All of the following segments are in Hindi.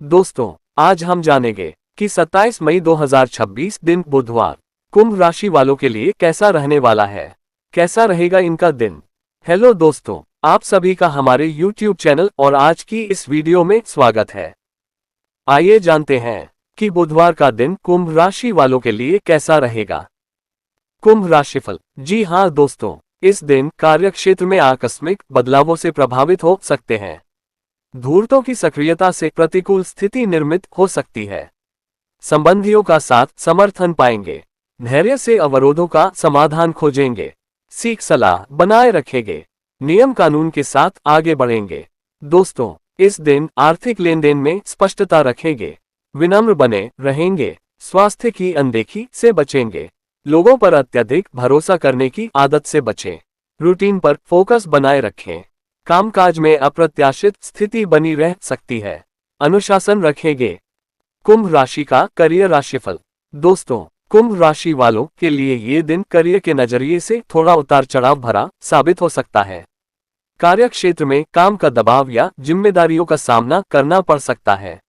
दोस्तों, आज हम जानेंगे कि 27 मई 2026 दिन बुधवार कुंभ राशि वालों के लिए कैसा रहने वाला है। कैसा रहेगा इनका दिन। हेलो दोस्तों, आप सभी का हमारे YouTube चैनल और आज की इस वीडियो में स्वागत है। आइए जानते हैं कि बुधवार का दिन कुंभ राशि वालों के लिए कैसा रहेगा। कुंभ राशिफल। जी हाँ दोस्तों, इस दिन कार्यक्षेत्र में आकस्मिक बदलावों से प्रभावित हो सकते हैं। धूर्तों की सक्रियता से प्रतिकूल स्थिति निर्मित हो सकती है। संबंधियों का साथ समर्थन पाएंगे। धैर्य से अवरोधों का समाधान खोजेंगे। सीख सलाह बनाए रखेंगे। नियम कानून के साथ आगे बढ़ेंगे। दोस्तों, इस दिन आर्थिक लेन देन में स्पष्टता रखेंगे। विनम्र बने रहेंगे। स्वास्थ्य की अनदेखी से बचेंगे। लोगों पर अत्यधिक भरोसा करने की आदत से बचें। रूटीन पर फोकस बनाए रखें। कामकाज में अप्रत्याशित स्थिति बनी रह सकती है। अनुशासन रखेंगे। कुंभ राशि का करियर राशिफल। दोस्तों, कुंभ राशि वालों के लिए ये दिन करियर के नजरिए से थोड़ा उतार चढ़ाव भरा साबित हो सकता है। कार्यक्षेत्र में काम का दबाव या जिम्मेदारियों का सामना करना पड़ सकता है।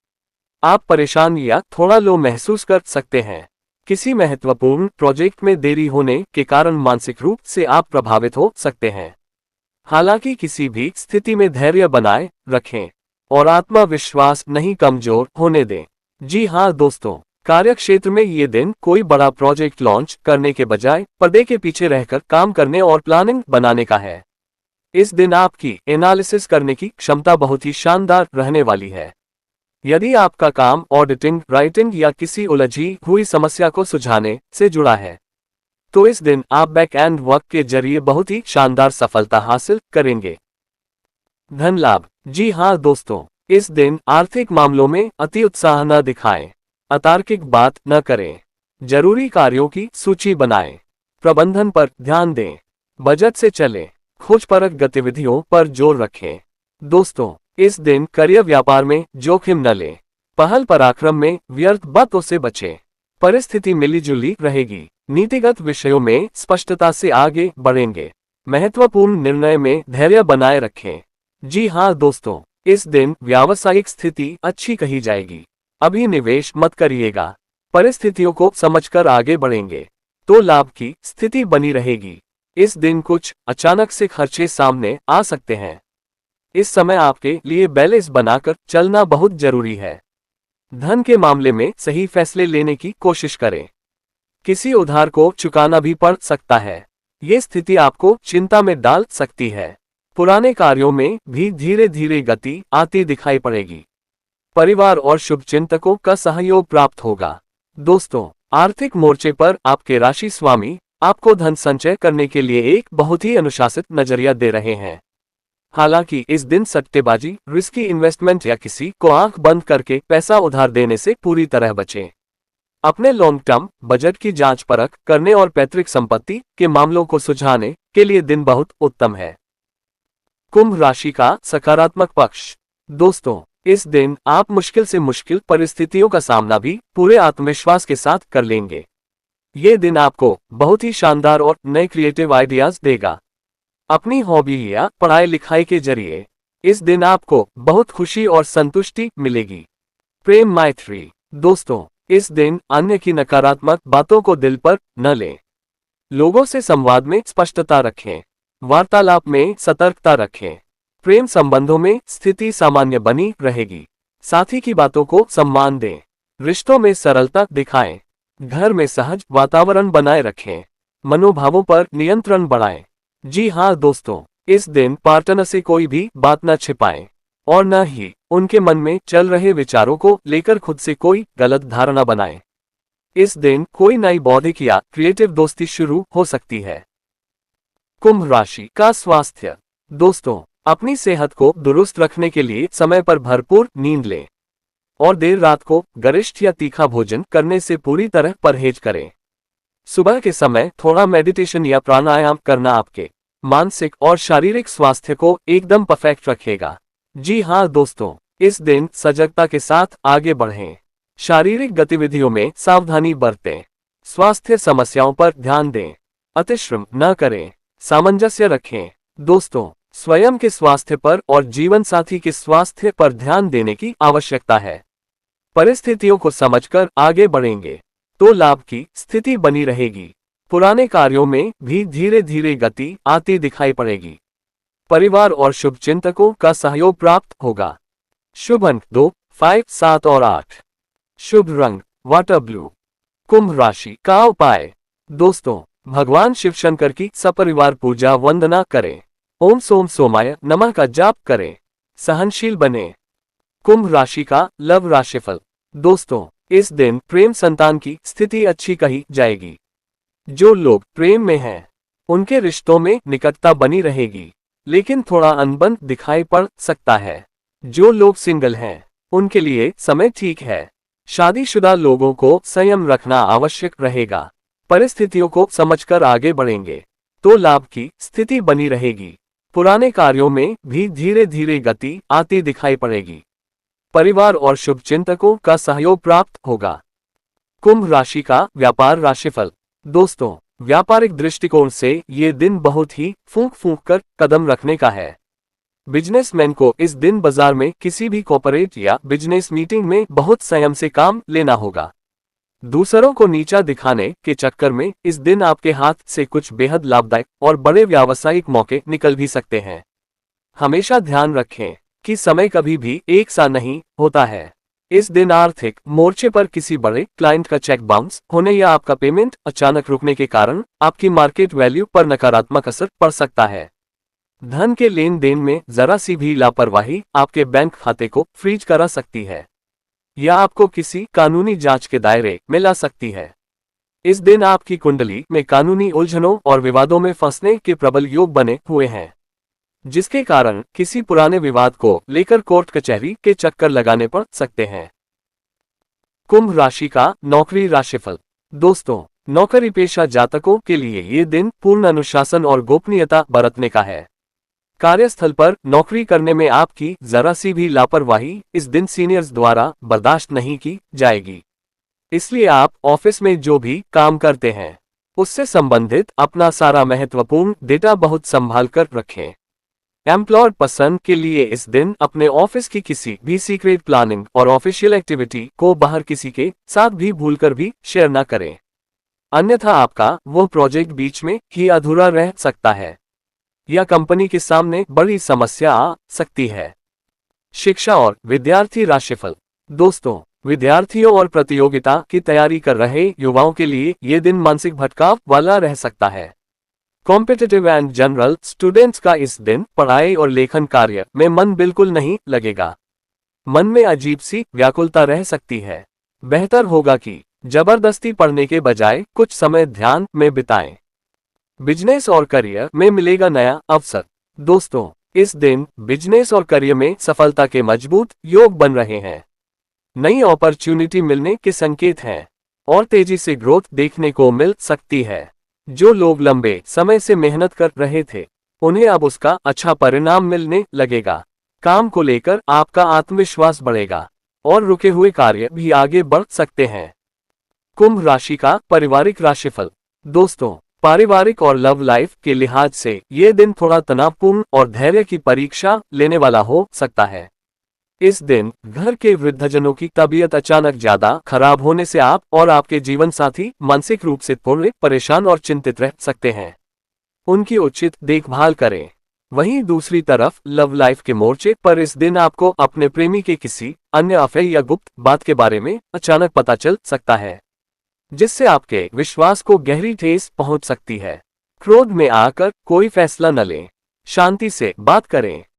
आप परेशान या थोड़ा लो महसूस कर सकते हैं। किसी महत्वपूर्ण प्रोजेक्ट में देरी होने के कारण मानसिक रूप से आप प्रभावित हो सकते हैं। हालांकि किसी भी स्थिति में धैर्य बनाए रखें और आत्मविश्वास नहीं कमजोर होने दें। जी हाँ दोस्तों, कार्यक्षेत्र में ये दिन कोई बड़ा प्रोजेक्ट लॉन्च करने के बजाय पर्दे के पीछे रहकर काम करने और प्लानिंग बनाने का है। इस दिन आपकी एनालिसिस करने की क्षमता बहुत ही शानदार रहने वाली है। यदि आपका काम ऑडिटिंग, राइटिंग या किसी उलझी हुई समस्या को सुलझाने से जुड़ा है, तो इस दिन आप बैक एंड वर्क के जरिए बहुत ही शानदार सफलता हासिल करेंगे। धन लाभ। जी हाँ दोस्तों, इस दिन आर्थिक मामलों में अति उत्साह न दिखाएं। अतार्किक बात न करें। जरूरी कार्यों की सूची बनाएं। प्रबंधन पर ध्यान दें। बजट से चलें। खोजपरक गतिविधियों पर जोर रखें। दोस्तों, इस दिन करियर व्यापार में जोखिम न लें। पहल पराक्रम में व्यर्थ बातों से बचें। परिस्थिति मिलीजुली रहेगी। नीतिगत विषयों में स्पष्टता से आगे बढ़ेंगे। महत्वपूर्ण निर्णय में धैर्य बनाए रखें। जी हाँ दोस्तों, इस दिन व्यावसायिक स्थिति अच्छी कही जाएगी। अभी निवेश मत करिएगा। परिस्थितियों को समझकर आगे बढ़ेंगे तो लाभ की स्थिति बनी रहेगी। इस दिन कुछ अचानक से खर्चे सामने आ सकते हैं। इस समय आपके लिए बैलेंस बनाकर चलना बहुत जरूरी है। धन के मामले में सही फैसले लेने की कोशिश करें। किसी उधार को चुकाना भी पड़ सकता है। ये स्थिति आपको चिंता में डाल सकती है। पुराने कार्यों में भी धीरे धीरे गति आती दिखाई पड़ेगी। परिवार और शुभचिंतकों का सहयोग प्राप्त होगा। दोस्तों, आर्थिक मोर्चे पर आपके राशि स्वामी आपको धन संचय करने के लिए एक बहुत ही अनुशासित नजरिया दे रहे हैं। हालांकि इस दिन सट्टेबाजी, रिस्की इन्वेस्टमेंट या किसी को आंख बंद करके पैसा उधार देने से पूरी तरह बचें। अपने लॉन्ग टर्म बजट की जांच परख करने और पैतृक संपत्ति के मामलों को सुलझाने के लिए दिन बहुत उत्तम है। कुंभ राशि का सकारात्मक पक्ष। दोस्तों, इस दिन आप मुश्किल से मुश्किल परिस्थितियों का सामना भी पूरे आत्मविश्वास के साथ कर लेंगे। ये दिन आपको बहुत ही शानदार और नए क्रिएटिव आइडियाज देगा। अपनी हॉबी या पढ़ाई लिखाई के जरिए इस दिन आपको बहुत खुशी और संतुष्टि मिलेगी। प्रेम मैत्री। दोस्तों, इस दिन अन्य की नकारात्मक बातों को दिल पर न लें। लोगों से संवाद में स्पष्टता रखें। वार्तालाप में सतर्कता रखें। प्रेम संबंधों में स्थिति सामान्य बनी रहेगी। साथी की बातों को सम्मान दें। रिश्तों में सरलता दिखाएं। घर में सहज वातावरण बनाए रखें। मनोभावों पर नियंत्रण बढ़ाएं। जी हाँ दोस्तों, इस दिन पार्टनर से कोई भी बात न छिपाएं और न ही उनके मन में चल रहे विचारों को लेकर खुद से कोई गलत धारणा बनाएं। इस दिन कोई नई बौद्धिक या क्रिएटिव दोस्ती शुरू हो सकती है। कुंभ राशि का स्वास्थ्य। दोस्तों, अपनी सेहत को दुरुस्त रखने के लिए समय पर भरपूर नींद लें और देर रात को गरिष्ठ या तीखा भोजन करने से पूरी तरह परहेज करें। सुबह के समय थोड़ा मेडिटेशन या प्राणायाम करना आपके मानसिक और शारीरिक स्वास्थ्य को एकदम परफेक्ट रखेगा। जी हाँ दोस्तों, इस दिन सजगता के साथ आगे बढ़ें। शारीरिक गतिविधियों में सावधानी बरतें। स्वास्थ्य समस्याओं पर ध्यान दें। अतिश्रम न करें। सामंजस्य रखें। दोस्तों, स्वयं के स्वास्थ्य पर और जीवन साथी के स्वास्थ्य पर ध्यान देने की आवश्यकता है। परिस्थितियों को समझकर आगे बढ़ेंगे तो लाभ की स्थिति बनी रहेगी। पुराने कार्यों में भी धीरे धीरे गति आती दिखाई पड़ेगी। परिवार और शुभचिंतकों का सहयोग प्राप्त होगा। शुभ अंक 2, 5, 7 और 8। शुभ रंग वाटर ब्लू। कुंभ राशि का उपाय। दोस्तों, भगवान शिव शंकर की सपरिवार पूजा वंदना करें। ओम सोम सोमाय नमः का जाप करें। सहनशील बने। कुंभ राशि का लव राशिफल। दोस्तों, इस दिन प्रेम संतान की स्थिति अच्छी कही जाएगी। जो लोग प्रेम में हैं, उनके रिश्तों में निकटता बनी रहेगी, लेकिन थोड़ा अनबन दिखाई पड़ सकता है। जो लोग सिंगल हैं, उनके लिए समय ठीक है। शादीशुदा लोगों को संयम रखना आवश्यक रहेगा। परिस्थितियों को समझकर आगे बढ़ेंगे तो लाभ की स्थिति बनी रहेगी। पुराने कार्यों में भी धीरे धीरे गति आती दिखाई पड़ेगी। परिवार और शुभचिंतकों का सहयोग प्राप्त होगा। कुंभ राशि का व्यापार राशिफल। दोस्तों, व्यापारिक दृष्टिकोण से ये दिन बहुत ही फूंक फूंक कर कदम रखने का है। बिजनेसमैन को इस दिन बाजार में किसी भी कॉर्पोरेट या बिजनेस मीटिंग में बहुत संयम से काम लेना होगा। दूसरों को नीचा दिखाने के चक्कर में इस दिन आपके हाथ से कुछ बेहद लाभदायक और बड़े व्यावसायिक मौके निकल भी सकते हैं। हमेशा ध्यान रखें कि समय कभी भी एक सा नहीं होता है। इस दिन आर्थिक मोर्चे पर किसी बड़े क्लाइंट का चेक बाउंस होने या आपका पेमेंट अचानक रुकने के कारण आपकी मार्केट वैल्यू पर नकारात्मक असर पड़ सकता है। धन के लेन देन में जरा सी भी लापरवाही आपके बैंक खाते को फ्रीज करा सकती है या आपको किसी कानूनी जांच के दायरे में ला सकती है। इस दिन आपकी कुंडली में कानूनी उलझनों और विवादों में फंसने के प्रबल योग बने हुए हैं, जिसके कारण किसी पुराने विवाद को लेकर कोर्ट कचहरी के चक्कर लगाने पड़ सकते हैं। कुंभ राशि का नौकरी राशिफल। दोस्तों, नौकरी पेशा जातकों के लिए ये दिन पूर्ण अनुशासन और गोपनीयता बरतने का है। कार्यस्थल पर नौकरी करने में आपकी जरा सी भी लापरवाही इस दिन सीनियर्स द्वारा बर्दाश्त नहीं की जाएगी। इसलिए आप ऑफिस में जो भी काम करते हैं, उससे संबंधित अपना सारा महत्वपूर्ण डेटा बहुत संभाल कर रखें। एम्प्लॉयर पर्सन के लिए इस दिन अपने ऑफिस की किसी भी सीक्रेट प्लानिंग और ऑफिशियल एक्टिविटी को बाहर किसी के साथ भी भूलकर भी शेयर न करें, अन्यथा आपका वो प्रोजेक्ट बीच में ही अधूरा रह सकता है या कंपनी के सामने बड़ी समस्या आ सकती है। शिक्षा और विद्यार्थी राशिफल। दोस्तों, विद्यार्थियों और प्रतियोगिता की तैयारी कर रहे युवाओं के लिए ये दिन मानसिक भटकाव वाला रह सकता है। कॉम्पिटिटिव एंड जनरल स्टूडेंट्स का इस दिन पढ़ाई और लेखन कार्य में मन बिल्कुल नहीं लगेगा। मन में अजीब सी व्याकुलता रह सकती है। बेहतर होगा कि जबरदस्ती पढ़ने के बजाय कुछ समय ध्यान में बिताएं। बिजनेस और करियर में मिलेगा नया अवसर। दोस्तों, इस दिन बिजनेस और करियर में सफलता के मजबूत योग बन रहे हैं। नई अपॉर्चुनिटी मिलने के संकेत हैं और तेजी से ग्रोथ देखने को मिल सकती है। जो लोग लंबे समय से मेहनत कर रहे थे, उन्हें अब उसका अच्छा परिणाम मिलने लगेगा। काम को लेकर आपका आत्मविश्वास बढ़ेगा और रुके हुए कार्य भी आगे बढ़ सकते हैं। कुंभ राशि का पारिवारिक राशिफल। दोस्तों, पारिवारिक और लव लाइफ के लिहाज से ये दिन थोड़ा तनावपूर्ण और धैर्य की परीक्षा लेने वाला हो सकता है। इस दिन घर के वृद्धजनों की तबीयत अचानक ज्यादा खराब होने से आप और आपके जीवन साथी मानसिक रूप से थोड़े परेशान और चिंतित रह सकते हैं। उनकी उचित देखभाल करें। वहीं दूसरी तरफ लव लाइफ के मोर्चे पर इस दिन आपको अपने प्रेमी के किसी अन्य अफेयर या गुप्त बात के बारे में अचानक पता चल सकता है, जिससे आपके विश्वास को गहरी ठेस पहुंच सकती है। क्रोध में आकर कोई फैसला न लें, शांति से बात करें।